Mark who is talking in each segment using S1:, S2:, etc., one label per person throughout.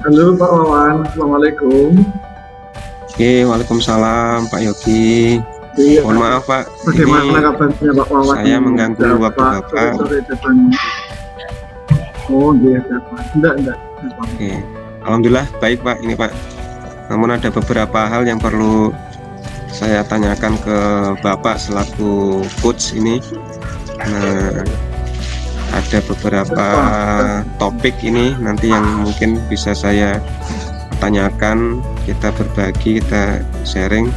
S1: Halo Pak Wawan, Assalamualaikum.
S2: Oke, Waalaikumsalam Pak Yogi.
S1: Iya,
S2: Mohon maaf Pak, ini
S1: bagaimana kabarnya Pak Wawan?
S2: saya mengganggu
S1: Ada
S2: waktu
S1: Pak
S2: Bapak.
S1: sore-sore datang. Oh iya, ada Pak. Enggak.
S2: Oke, Alhamdulillah baik Pak ini Pak. Namun ada beberapa hal yang perlu saya tanyakan ke Bapak selaku coach ini. Nah, ada beberapa topik ini nanti yang mungkin bisa saya tanyakan, kita berbagi, kita sharing.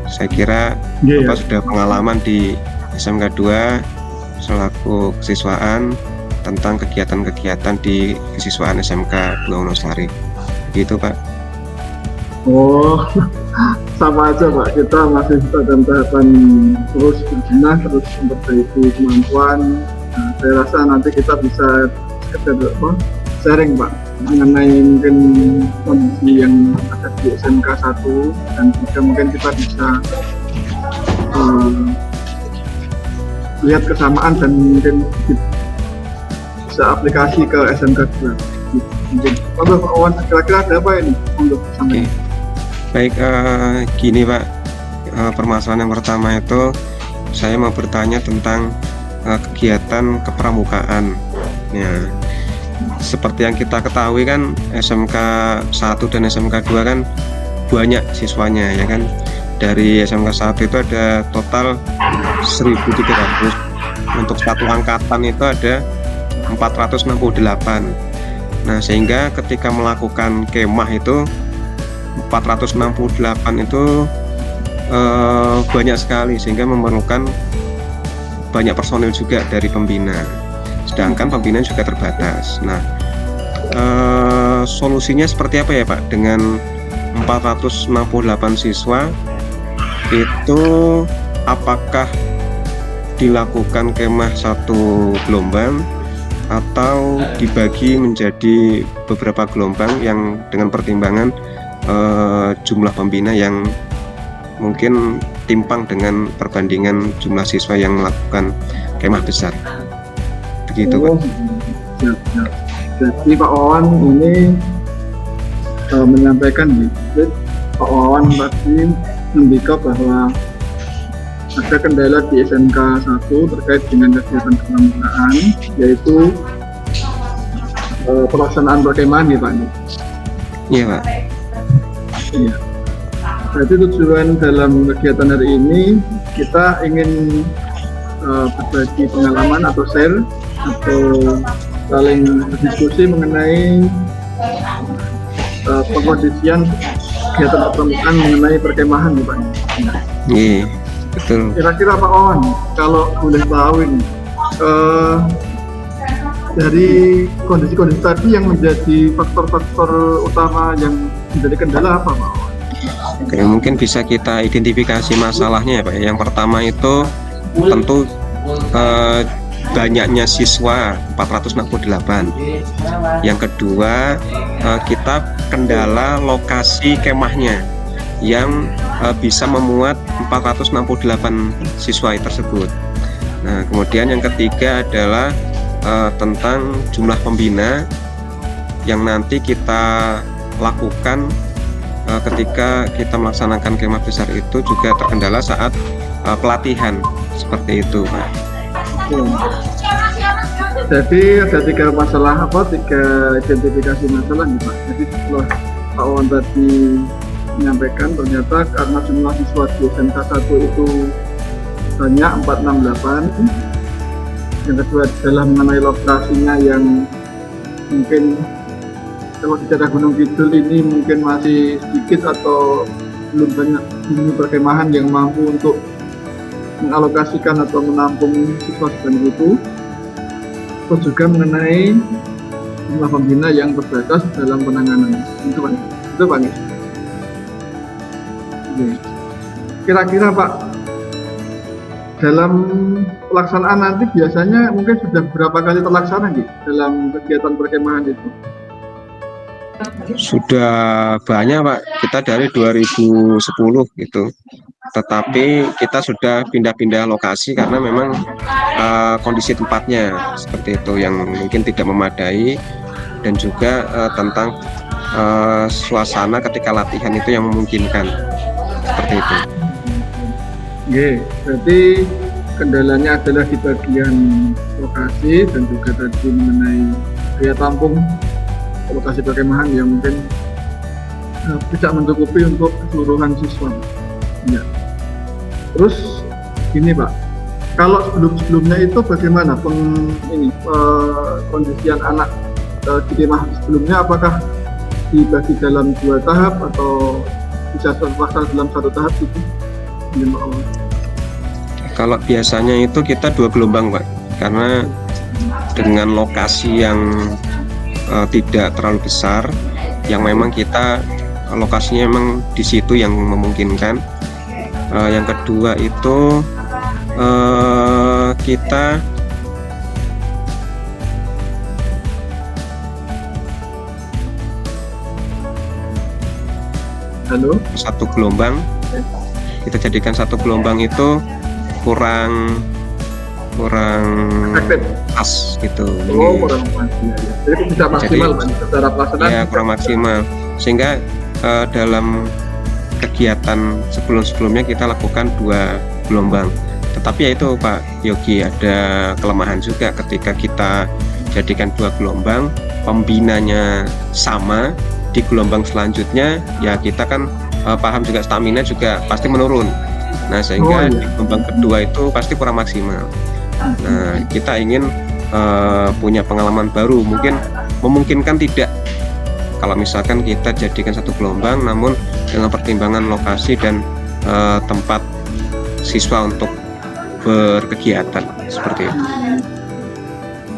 S2: Saya kira Bapak sudah pengalaman di SMK 2 selaku kesiswaan tentang kegiatan-kegiatan di kesiswaan SMK 2 Wonosari. Begitu Pak.
S1: Oh, sama aja Pak. Kita masih dalam tahapan terus berbenah, terus memperbaiki kemampuan. Nah, saya rasa nanti kita bisa sekedar sharing Pak mengenai mungkin kondisi yang ada di SMK 1 dan juga mungkin kita bisa lihat kesamaan dan mungkin bisa aplikasi ke SMK 2. Mungkin Pak Wawan, kira-kira ada apa ini untuk sampai?
S2: Baik, gini Pak, permasalahan yang pertama itu saya mau bertanya tentang kegiatan kepramukaan. Ya, seperti yang kita ketahui kan SMK 1 dan SMK 2 kan banyak siswanya ya kan. Dari SMK 1 itu ada total 1.300, untuk satu angkatan itu ada 468. Nah, sehingga ketika melakukan kemah itu 468 itu banyak sekali, sehingga memerlukan banyak personil juga dari pembina, sedangkan pembinaan juga terbatas. Nah, solusinya seperti apa ya Pak dengan 468 siswa itu? Apakah dilakukan kemah satu gelombang atau dibagi menjadi beberapa gelombang yang dengan pertimbangan jumlah pembina yang mungkin timpang dengan perbandingan jumlah siswa yang melakukan kemah besar? Begitu Pak.
S1: Jadi Pak Wawan ini menyampaikan Pak Wawan tadi mendika bahwa ada kendala di SMK 1 terkait dengan kegiatan kepramukaan, yaitu pelaksanaan perkemahan ya Pak.
S2: Iya Pak.
S1: Iya. Jadi tujuan dalam kegiatan hari ini kita ingin berbagi pengalaman atau share atau saling berdiskusi mengenai pengkondisian kegiatan kepramukaan mengenai perkemahan ya Pak.
S2: Iya, betul.
S1: Kira-kira Pak Wawan, kalau boleh tahu ini dari kondisi-kondisi tadi yang menjadi faktor-faktor utama yang menjadi kendala apa Pak Wawan?
S2: Oke, mungkin bisa kita identifikasi masalahnya ya Pak. Yang pertama itu tentu banyaknya siswa 468. Yang kedua, kita kendala lokasi kemahnya yang bisa memuat 468 siswa tersebut. Nah, kemudian yang ketiga adalah tentang jumlah pembina yang nanti kita lakukan ketika kita melaksanakan kemah besar itu juga terkendala saat pelatihan seperti itu Pak.
S1: Jadi ada tiga identifikasi masalah nih Pak. Jadi setelah Pak Wawan tadi menyampaikan ternyata karena jumlah siswa di SMK 1 itu banyak 468. Yang kedua adalah mengenai lokasinya yang mungkin kalau di daerah Gunung Kidul ini mungkin masih sedikit atau belum banyak unit perkemahan yang mampu untuk mengalokasikan atau menampung siswa sebanyak itu. Terus juga mengenai jumlah pembina yang terbatas dalam penanganan. Itu Pak. Kira-kira Pak, dalam pelaksanaan nanti biasanya mungkin sudah berapa kali terlaksana nih dalam kegiatan perkemahan itu?
S2: Sudah banyak Pak, kita dari 2010 gitu, tetapi kita sudah pindah-pindah lokasi karena memang kondisi tempatnya seperti itu yang mungkin tidak memadai. dan juga tentang suasana ketika latihan itu yang memungkinkan, seperti itu.
S1: Oke, berarti kendalanya adalah di bagian lokasi dan juga tadi mengenai daya tampung lokasi perkemahan yang mungkin tidak mencukupi untuk keseluruhan siswa. Ya. Terus gini Pak, kalau sebelumnya itu bagaimana kondisian anak di kemah sebelumnya, apakah dibagi dalam 2 tahap atau bisa terpaksa dalam 1 tahap gitu?
S2: Kalau biasanya itu kita 2 gelombang Pak, karena dengan lokasi yang tidak terlalu besar, yang memang kita lokasinya memang di situ yang memungkinkan. Yang kedua itu kita satu gelombang, kita jadikan 1 gelombang itu kurang pas gitu.
S1: Kurang pas ya. Jadi bisa maksimal secara pelaksanaan
S2: ya, kurang maksimal, sehingga dalam kegiatan sebelumnya kita lakukan 2 gelombang. Tetapi ya itu Pak Yogi, ada kelemahan juga ketika kita jadikan 2 gelombang, pembinanya sama. Di gelombang selanjutnya ya kita kan paham juga stamina juga pasti menurun. Nah sehingga di gelombang kedua itu pasti kurang maksimal. Nah kita ingin punya pengalaman baru, mungkin memungkinkan tidak kalau misalkan kita jadikan 1 gelombang, namun dengan pertimbangan lokasi dan tempat siswa untuk berkegiatan, seperti itu.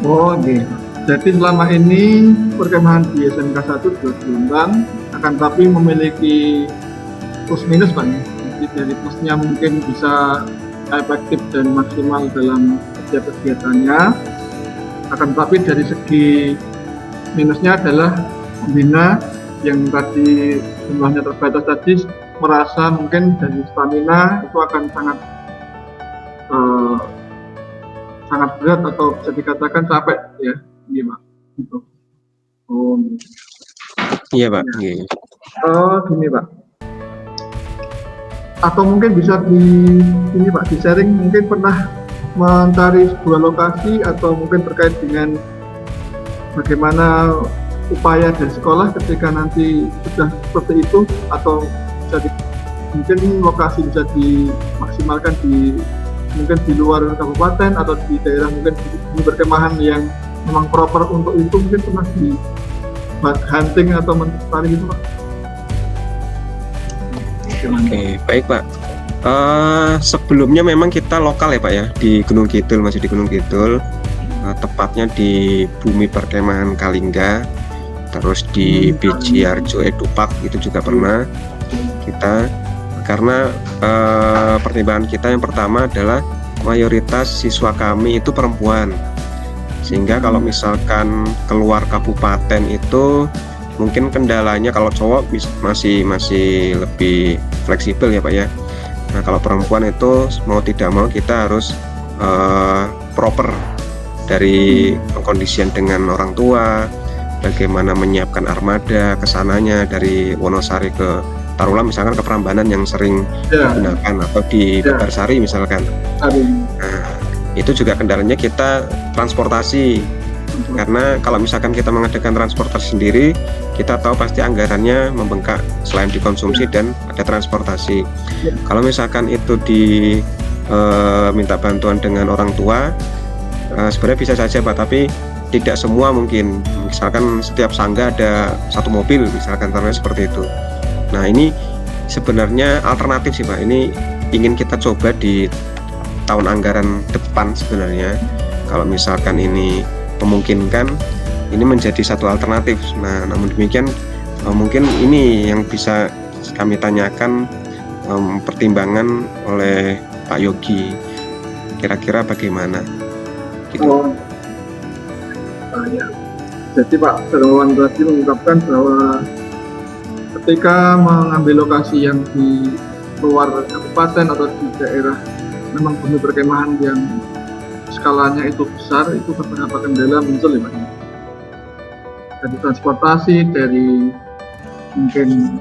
S1: Oh gitu. Jadi selama ini perkemahan di SMK 1 2 gelombang, akan tapi memiliki plus minus Pak. Jadi dari plusnya mungkin bisa efektif dan maksimal dalam setiap kegiatannya, akan tapi dari segi minusnya adalah pembina yang tadi jumlahnya terbatas tadi merasa mungkin dari stamina itu akan sangat berat atau bisa dikatakan capek ya. Iya Pak, gitu. Oh,
S2: iya Pak.
S1: Ya. Gini Pak. Atau mungkin bisa di sharing, mungkin pernah mencari sebuah lokasi atau mungkin terkait dengan bagaimana upaya dari sekolah ketika nanti sudah seperti itu, atau mungkin lokasi bisa dimaksimalkan mungkin di luar kabupaten atau di daerah mungkin di perkemahan yang memang proper untuk itu, mungkin pernah di hunting atau mencari gitu Pak?
S2: Oke, baik Pak. Sebelumnya memang kita lokal ya Pak ya, di Gunung Kidul, masih di Gunung Kidul, tepatnya di Bumi Perkemahan Kalingga, terus di BJ Arjo Edupak itu juga pernah kita, karena pertimbangan kita yang pertama adalah mayoritas siswa kami itu perempuan, sehingga kalau misalkan keluar kabupaten itu mungkin kendalanya, kalau cowok masih lebih fleksibel ya Pak ya. Nah kalau perempuan itu mau tidak mau kita harus proper dari pengkondisian dengan orang tua, bagaimana menyiapkan armada kesananya dari Wonosari ke taruhlah misalkan ke Prambanan yang sering digunakan, atau di Babarsari misalkan. Nah itu juga kendalanya kita transportasi, karena kalau misalkan kita mengadakan transportasi sendiri, kita tahu pasti anggarannya membengkak selain dikonsumsi dan ada transportasi. Kalau misalkan itu minta bantuan dengan orang tua, sebenarnya bisa saja Pak, tapi tidak semua mungkin. Misalkan setiap sangga ada 1 mobil misalkan, karena seperti itu. Nah ini sebenarnya alternatif sih Pak, ini ingin kita coba di tahun anggaran depan sebenarnya, kalau misalkan ini memungkinkan, ini menjadi satu alternatif. Nah namun demikian mungkin ini yang bisa kami tanyakan pertimbangan oleh Pak Yogi, kira-kira bagaimana gitu.
S1: Ya. Jadi Pak Terawan tadi mengungkapkan bahwa ketika mengambil lokasi yang di luar kabupaten atau di daerah memang bumi perkemahan yang skalanya itu besar, itu beberapa kendala muncul ya Pak. dari transportasi, dari mungkin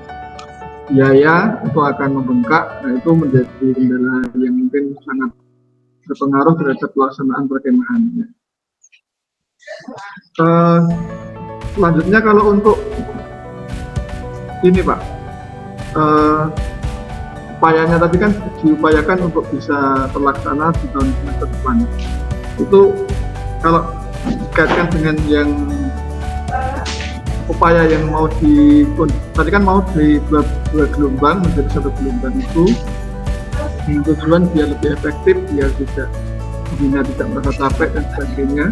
S1: biaya itu akan membengkak. Nah, itu menjadi kendala yang mungkin sangat berpengaruh terhadap pelaksanaan perkemahan. Selanjutnya kalau untuk ini Pak, upayanya tadi kan diupayakan untuk bisa terlaksana di tahun semester depan. Itu kalau dikaitkan dengan yang upaya yang mau tadi kan mau di dua gelombang menjadi satu gelombang itu dengan tujuan biar lebih efektif, biar tidak merasa capek dan sebagainya.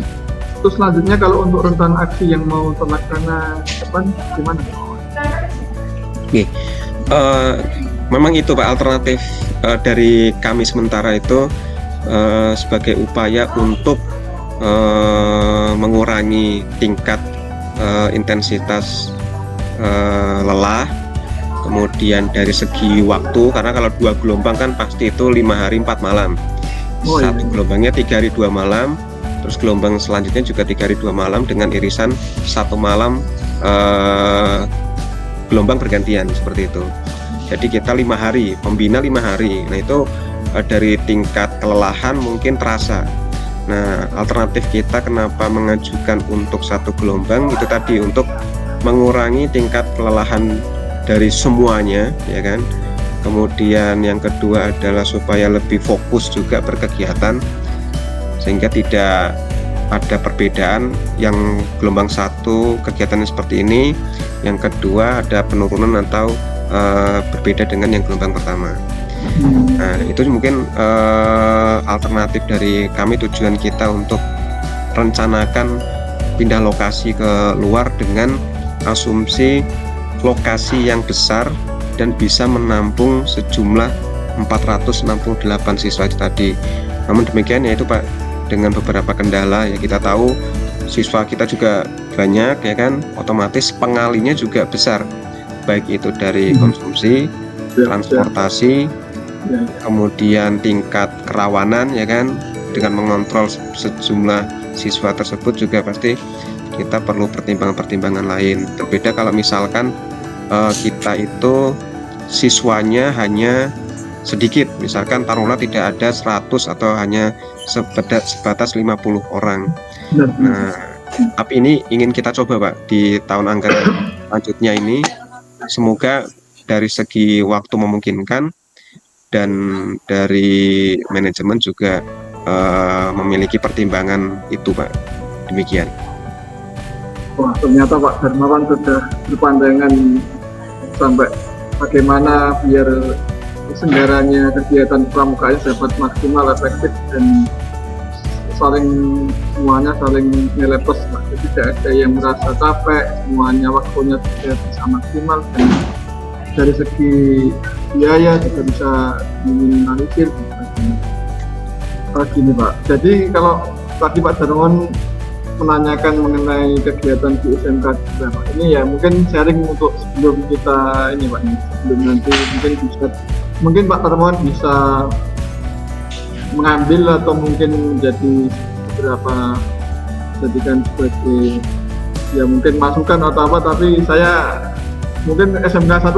S1: Terus selanjutnya kalau untuk rencana aksi yang mau terlaksana depan gimana?
S2: Oke, memang itu Pak alternatif dari kami sementara itu sebagai upaya untuk mengurangi tingkat intensitas lelah, kemudian dari segi waktu, karena kalau 2 gelombang kan pasti itu 5 hari 4 malam. Satu gelombangnya 3 hari 2 malam, terus gelombang selanjutnya juga 3 hari 2 malam dengan irisan 1 malam gelombang bergantian seperti itu. Jadi kita 5 hari, pembina 5 hari. Nah itu dari tingkat kelelahan mungkin terasa. Nah alternatif kita kenapa mengajukan untuk 1 gelombang itu tadi untuk mengurangi tingkat kelelahan dari semuanya, ya kan. Kemudian yang kedua adalah supaya lebih fokus juga berkegiatan sehingga tidak ada perbedaan yang gelombang 1 kegiatannya seperti ini, yang kedua ada penurunan atau berbeda dengan yang gelombang pertama. Nah itu mungkin alternatif dari kami, tujuan kita untuk rencanakan pindah lokasi ke luar dengan asumsi lokasi yang besar dan bisa menampung sejumlah 468 siswa itu tadi. Namun demikian ya itu Pak, dengan beberapa kendala ya, kita tahu siswa kita juga banyak ya kan, otomatis pengalinya juga besar, baik itu dari konsumsi, transportasi, kemudian tingkat kerawanan ya kan, dengan mengontrol sejumlah siswa tersebut juga pasti kita perlu pertimbangan-pertimbangan lain. Berbeda kalau misalkan kita itu siswanya hanya sedikit, misalkan taruhlah tidak ada 100 atau hanya sebatas 50 orang. Nah, tapi ini ingin kita coba Pak di tahun anggaran selanjutnya ini, semoga dari segi waktu memungkinkan dan dari manajemen juga memiliki pertimbangan itu Pak. Demikian.
S1: Wah, ternyata Pak Darmawan sudah berpandangan sampai bagaimana biar senggaranya kegiatan pramuka dapat maksimal, efektif, dan semuanya saling nilai plus. Jadi tidak ada yang merasa capek, semuanya waktunya juga bisa maksimal, dan dari segi biaya juga bisa diminimalisir. Gini Pak, jadi kalau tadi Pak Darmawan menanyakan mengenai kegiatan di SMK juga Pak, ini ya mungkin sharing untuk sebelum kita ini Pak, sebelum nanti mungkin Pak Darmawan bisa mengambil atau mungkin menjadi beberapa jadikan sebagai ya mungkin masukan atau apa, tapi saya mungkin SMK 1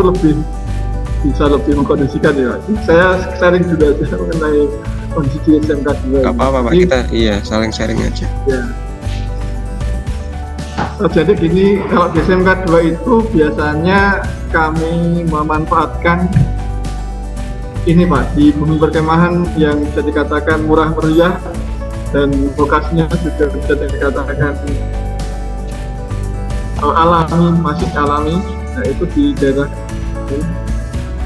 S1: bisa lebih mengkondisikan ya. Saya sharing juga mengenai kondisi di SMK 2.
S2: Gak apa-apa Pak, kita saling sharing aja.
S1: Ya. Jadi gini, kalau di SMK 2 itu biasanya kami memanfaatkan ini Pak, di bumi perkemahan yang bisa dikatakan murah meriah dan lokasinya juga bisa dikatakan alami, masih alami. Nah itu di daerah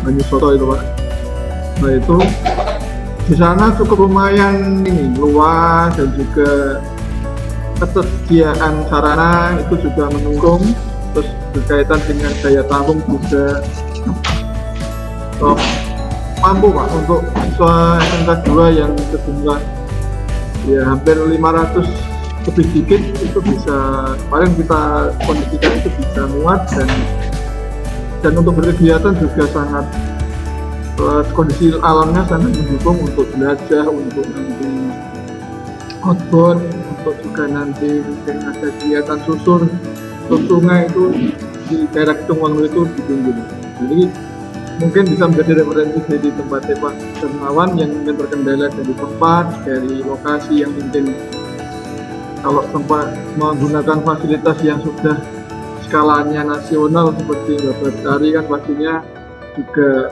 S1: Banyusoto itu Pak. Nah itu di sana cukup lumayan ini luas, dan juga ketersediaan sarana itu juga mendukung, terus berkaitan dengan daya tampung juga mampu Pak untuk siswa SMK 2 yang sejumlah ya hampir 500 lebih dikit itu bisa, kemarin kita kondisikan itu bisa muat, dan untuk berkegiatan juga sangat kondisi alamnya sangat mendukung untuk belajar, untuk nanti outbound, untuk juga nanti mungkin ada kegiatan susur sungai itu di daerah Kedungwangu itu dikunjungi. Jadi mungkin bisa menjadi referensi dari tempatnya Pak Darmawan yang mungkin terkendala dari tempat, dari lokasi yang mungkin kalau tempat menggunakan fasilitas yang sudah skalanya nasional seperti Babarsari kan pastinya juga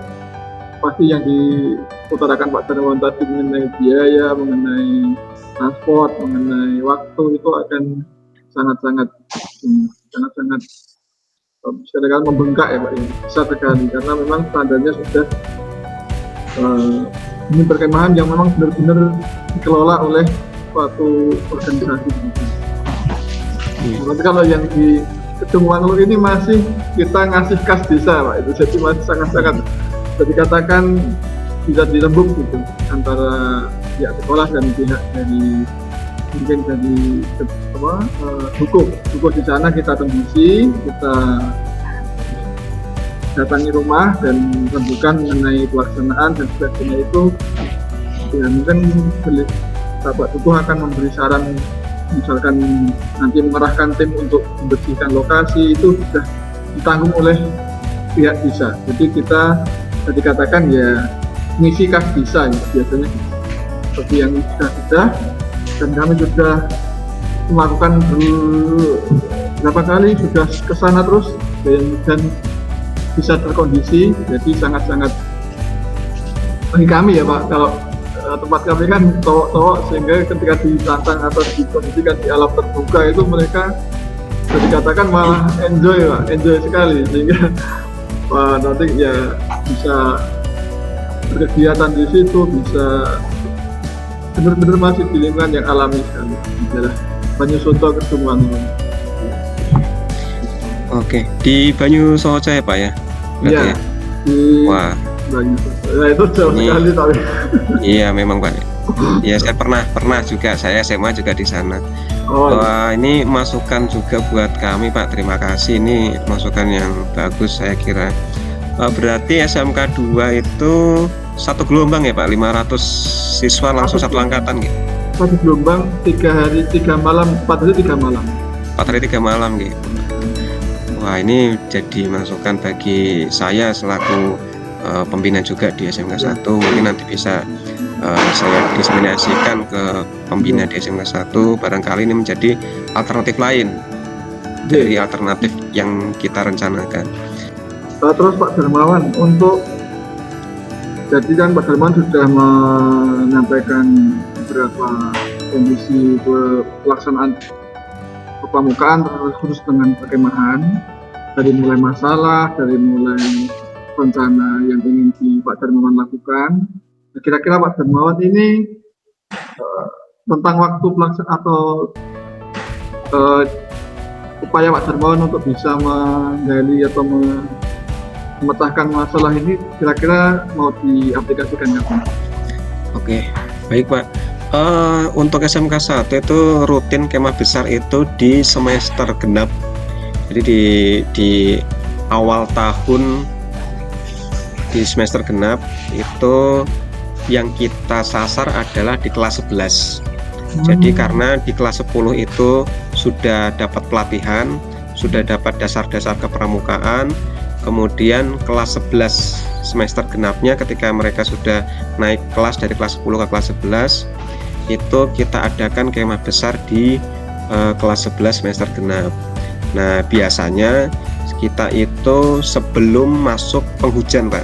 S1: pasti yang diutarakan Pak Darmawan tadi mengenai biaya, mengenai transport, mengenai waktu itu akan sangat-sangat sekali membengkak ya Pak, ini besar sekali karena memang standarnya sudah ini perkemahan yang memang benar-benar dikelola oleh suatu organisasi. Nanti kalau yang di Kedungwangu ini masih kita ngasih kas desa Pak, itu jadi masih sangat-sangat bisa dikatakan bisa dirembuk gitu antara pihak sekolah dan pihak dari mungkin dari hukum di sana kita tembusi, kita datangi rumah dan rembukan mengenai pelaksanaan dan sebagainya itu ya mungkin Bapak Tutuh akan memberi saran misalkan nanti mengerahkan tim untuk membersihkan lokasi itu sudah ditanggung oleh pihak desa. Jadi kita dikatakan ya misi kas desa ya, biasanya seperti yang sudah dan kami sudah melakukan beberapa kali sudah ke sana terus dan bisa terkondisi, jadi sangat-sangat bagi kami ya Pak, kalau tempat kami kan towok-towok sehingga ketika ditantang atau dikondisikan di alam terbuka itu mereka bisa dikatakan malah enjoy sekali sehingga nanti ya bisa berkegiatan di situ, bisa benar-benar masih di lingkungan yang alami sekali di daerah Banyusoto Kedungwangu.
S2: Oke, di Banyusoco ya Pak ya?
S1: Iya,
S2: ya? Wah,
S1: Banyusoco. Nah, itu jauh sekali tapi.
S2: Iya memang Pak. Ya saya pernah juga, saya SMA juga di sana. Wah, ini masukan juga buat kami Pak. Terima kasih, ini masukan yang bagus saya kira. Berarti SMK 2 itu satu gelombang ya Pak, 500 siswa langsung satu angkatan gitu.
S1: Satu gelombang 3 hari 3 malam, 4 hari 3 malam.
S2: 4 hari 3 malam gitu. Wah, ini jadi masukan bagi saya selaku pembina juga di SMK 1. Mungkin nanti bisa saya diseminasikan ke pembina di SMK 1. Barangkali ini menjadi alternatif lain dari alternatif yang kita rencanakan.
S1: Terus Pak Darmawan, untuk jadi kan Pak Darmawan sudah menyampaikan beberapa kondisi pelaksanaan kepramukaan khusus dengan perkemahan, dari mulai masalah, dari mulai rencana yang ingin Pak Darmawan lakukan. Kira-kira Pak Darmawan ini tentang waktu pelaksanaan atau upaya Pak Darmawan untuk bisa menggali atau memecahkan masalah ini kira-kira mau diaplikasikan kapan?
S2: Oke, baik Pak. Untuk SMK 1 itu rutin kemah besar itu di semester genap. Jadi di awal tahun di semester genap itu yang kita sasar adalah di kelas 11. Jadi karena di kelas 10 itu sudah dapat pelatihan, sudah dapat dasar-dasar kepramukaan. Kemudian kelas 11 semester genapnya ketika mereka sudah naik kelas dari kelas 10 ke kelas 11 itu kita adakan kemah besar di kelas 11 semester genap. Nah biasanya kita itu sebelum masuk penghujan Pak.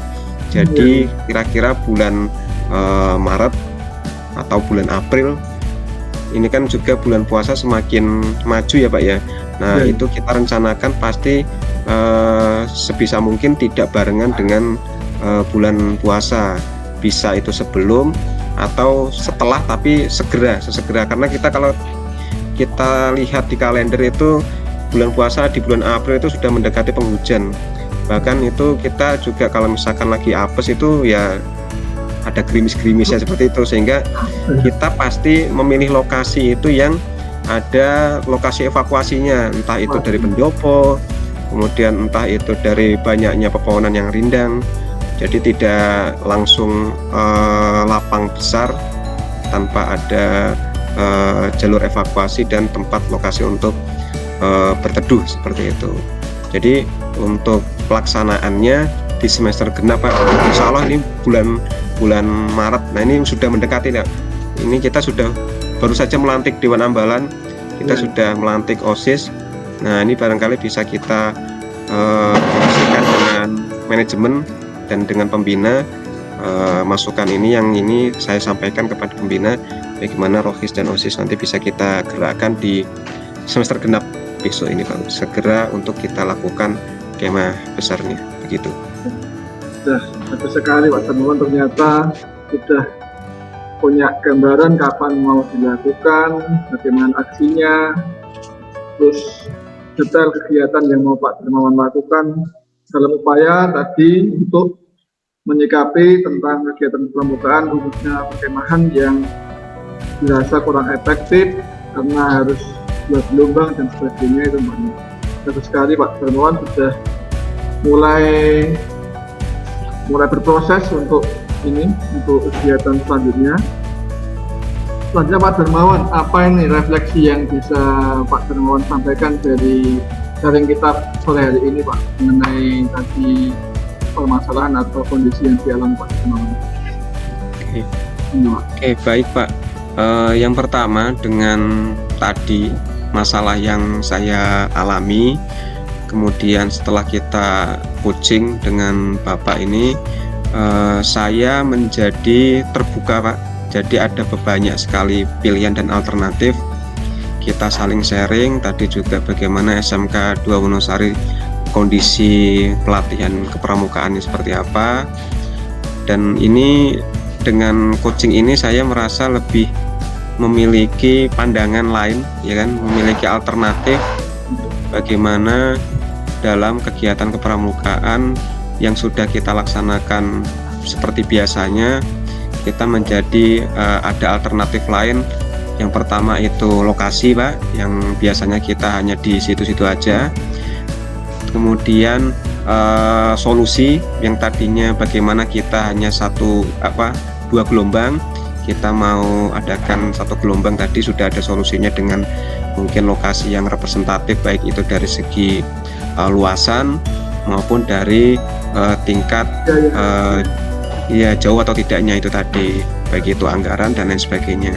S2: Jadi kira-kira bulan Maret atau bulan April ini kan juga bulan puasa semakin maju ya Pak ya. Nah itu kita rencanakan pasti sebisa mungkin tidak barengan dengan bulan puasa, bisa itu sebelum atau setelah, tapi sesegera karena kita kalau kita lihat di kalender itu bulan puasa di bulan April itu sudah mendekati penghujan. Bahkan itu kita juga kalau misalkan lagi apes itu ya ada gerimis-gerimisnya seperti itu, sehingga kita pasti memilih lokasi itu yang ada lokasi evakuasinya, entah itu dari pendopo, kemudian entah itu dari banyaknya pepohonan yang rindang. Jadi tidak langsung lapang besar tanpa ada jalur evakuasi dan tempat lokasi untuk berteduh seperti itu. Jadi untuk pelaksanaannya di semester genap Pak, insya Allah ini bulan Maret. Nah ini sudah mendekati Pak. Ini kita sudah baru saja melantik Dewan Ambalan, kita sudah melantik OSIS. Nah ini barangkali bisa kita komunikasikan dengan manajemen dan dengan pembina. Masukan ini yang ini saya sampaikan kepada pembina, bagaimana Rohis dan OSIS nanti bisa kita gerakkan di semester genap besok ini Pak, segera untuk kita lakukan kemah besarnya begitu.
S1: Sudah bagus sekali Pak Darmawan, ternyata sudah punya gambaran kapan mau dilakukan, bagaimana aksinya, terus detail kegiatan yang mau Pak Darmawan lakukan dalam upaya tadi untuk menyikapi tentang kegiatan pramukaan khususnya perkemahan yang dirasa kurang efektif karena harus 2 gelombang dan sebagainya. Itu bagus sekali Pak Darmawan sudah mulai berproses untuk ini, untuk kegiatan selanjutnya. Selanjutnya Pak Darmawan, apa ini refleksi yang bisa Pak Darmawan sampaikan dari sharing kita sore hari ini Pak mengenai tadi permasalahan atau kondisi yang dialami Pak Darmawan?
S2: Oke, baik Pak. Yang pertama dengan tadi masalah yang saya alami, kemudian setelah kita coaching dengan Bapak ini, saya menjadi terbuka Pak. Jadi ada banyak sekali pilihan dan alternatif. Kita saling sharing. Tadi juga bagaimana SMK 2 Wonosari kondisi pelatihan kepramukaannya seperti apa. Dan ini dengan coaching ini saya merasa lebih memiliki pandangan lain, ya kan, memiliki alternatif bagaimana dalam kegiatan kepramukaan yang sudah kita laksanakan seperti biasanya, kita menjadi ada alternatif lain. Yang pertama itu lokasi Pak, yang biasanya kita hanya di situ-situ aja. Kemudian solusi yang tadinya bagaimana kita hanya 2 gelombang, kita mau adakan 1 gelombang, tadi sudah ada solusinya dengan mungkin lokasi yang representatif, baik itu dari segi luasan maupun dari tingkat ya jauh atau tidaknya itu tadi, baik itu anggaran dan lain sebagainya.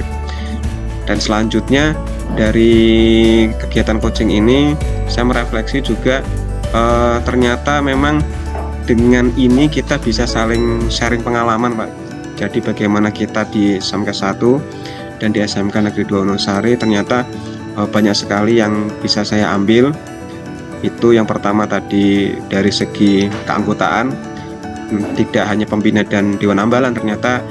S2: Dan selanjutnya dari kegiatan coaching ini saya merefleksi juga ternyata memang dengan ini kita bisa saling sharing pengalaman Pak. Jadi bagaimana kita di SMK 1 dan di SMK Negeri 2 Wonosari ternyata banyak sekali yang bisa saya ambil. Itu yang pertama tadi dari segi keanggotaan, tidak hanya pembina dan Dewan Ambalan, ternyata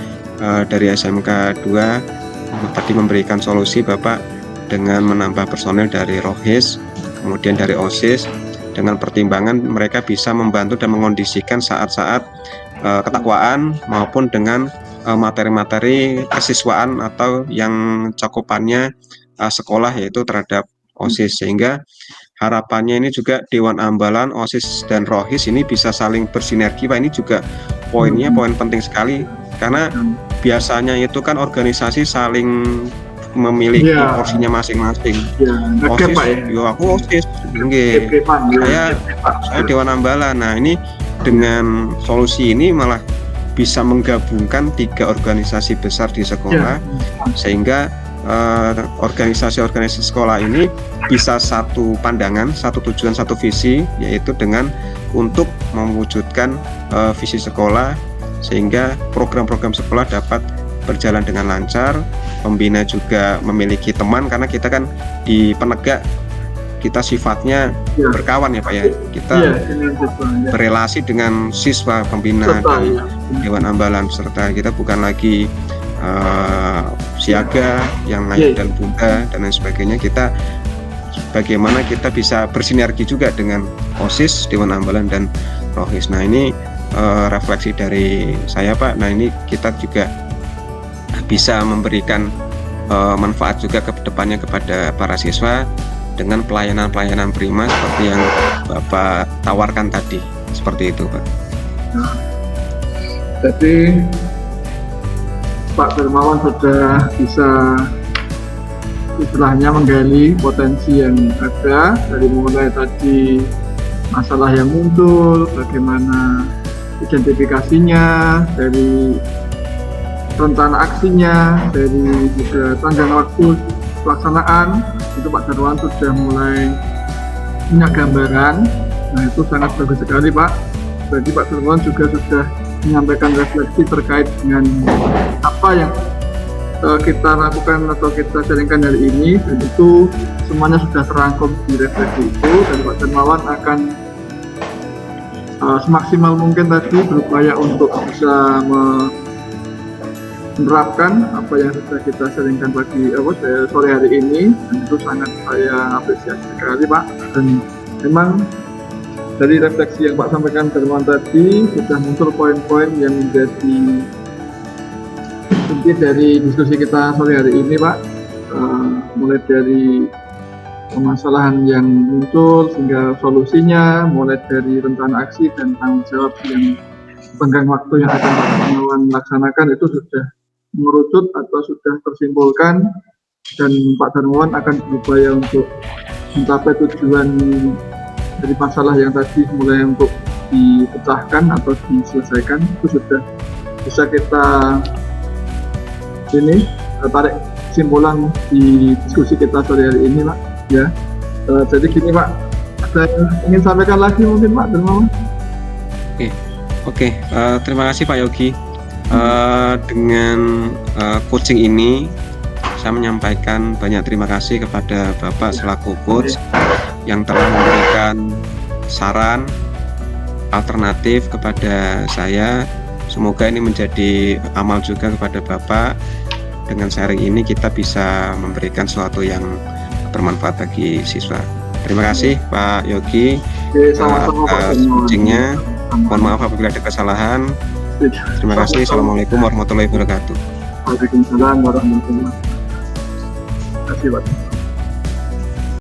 S2: dari SMK 2 tadi memberikan solusi Bapak dengan menambah personel dari Rohis, kemudian dari OSIS, dengan pertimbangan mereka bisa membantu dan mengondisikan saat-saat ketakwaan maupun dengan materi-materi kesiswaan atau yang cakupannya sekolah, yaitu terhadap OSIS, sehingga harapannya ini juga Dewan Ambalan, OSIS dan Rohis ini bisa saling bersinergi Pak. Ini juga poinnya poin penting sekali, karena biasanya itu kan organisasi saling memiliki porsinya masing-masing. OSIS, aku OSIS, saya Dewan Ambalan. Nah ini dengan solusi ini malah bisa menggabungkan 3 organisasi besar di sekolah, sehingga organisasi-organisasi sekolah ini bisa satu pandangan, satu tujuan, satu visi, yaitu dengan untuk mewujudkan visi sekolah, sehingga program-program sekolah dapat berjalan dengan lancar. Pembina juga memiliki teman, karena kita kan di penegak kita sifatnya berkawan ya Pak ya, kita berelasi dengan siswa, pembina dan Dewan Ambalan, serta kita bukan lagi siaga yang naik dan bunda dan lain sebagainya. Kita bagaimana kita bisa bersinergi juga dengan OSIS, Dewan Ambalan dan Rohis. Nah ini refleksi dari saya Pak. Nah ini kita juga bisa memberikan manfaat juga ke depannya kepada para siswa dengan pelayanan-pelayanan prima seperti yang Bapak tawarkan tadi, seperti itu Pak.
S1: Jadi Pak Darmawan sudah bisa istilahnya menggali potensi yang ada, dari mulai tadi masalah yang muncul, bagaimana identifikasinya, dari rencana aksinya, dari juga tanggal waktu pelaksanaan. Itu Pak Darmawan sudah mulai punya gambaran. Nah, itu sangat bagus sekali Pak. Berarti Pak Darmawan juga sudah menyampaikan refleksi terkait dengan apa yang kita lakukan atau kita sharingkan hari ini, dan itu semuanya sudah terangkum di refleksi itu, dan Pak Darmawan akan semaksimal mungkin tadi berupaya untuk bisa menerapkan apa yang sudah kita sharingkan sore hari ini, dan itu sangat saya apresiasi sekali Pak. Dan memang dari refleksi yang Pak sampaikan Darmawan tadi sudah muncul poin-poin yang menjadi inti dari diskusi kita sore hari ini Pak, mulai dari permasalahan yang muncul sehingga solusinya, mulai dari rencana aksi dan tanggung jawab yang tenggang waktu yang akan Pak Darmawan laksanakan, itu sudah mengerucut atau sudah tersimpulkan, dan Pak Darmawan akan berupaya untuk mencapai tujuan dari masalah yang tadi mulai untuk dipecahkan atau diselesaikan. Itu sudah bisa kita tarik kesimpulan di diskusi kita sore hari ini Pak ya. Jadi gini Pak, saya ingin sampaikan lagi mungkin Pak Darmawan.
S2: Oke, terima kasih Pak Yogi. Dengan coaching ini saya menyampaikan banyak terima kasih kepada Bapak selaku coach yang telah memberikan saran alternatif kepada saya. Semoga ini menjadi amal juga kepada Bapak. Dengan sharing ini kita bisa memberikan sesuatu yang bermanfaat bagi siswa. Terima kasih Pak Yogi atas coachingnya. Mohon maaf apabila ada kesalahan. Terima kasih. Assalamualaikum warahmatullahi wabarakatuh.
S1: Waalaikumsalam warahmatullahi wabarakatuh. Terima kasih Pak.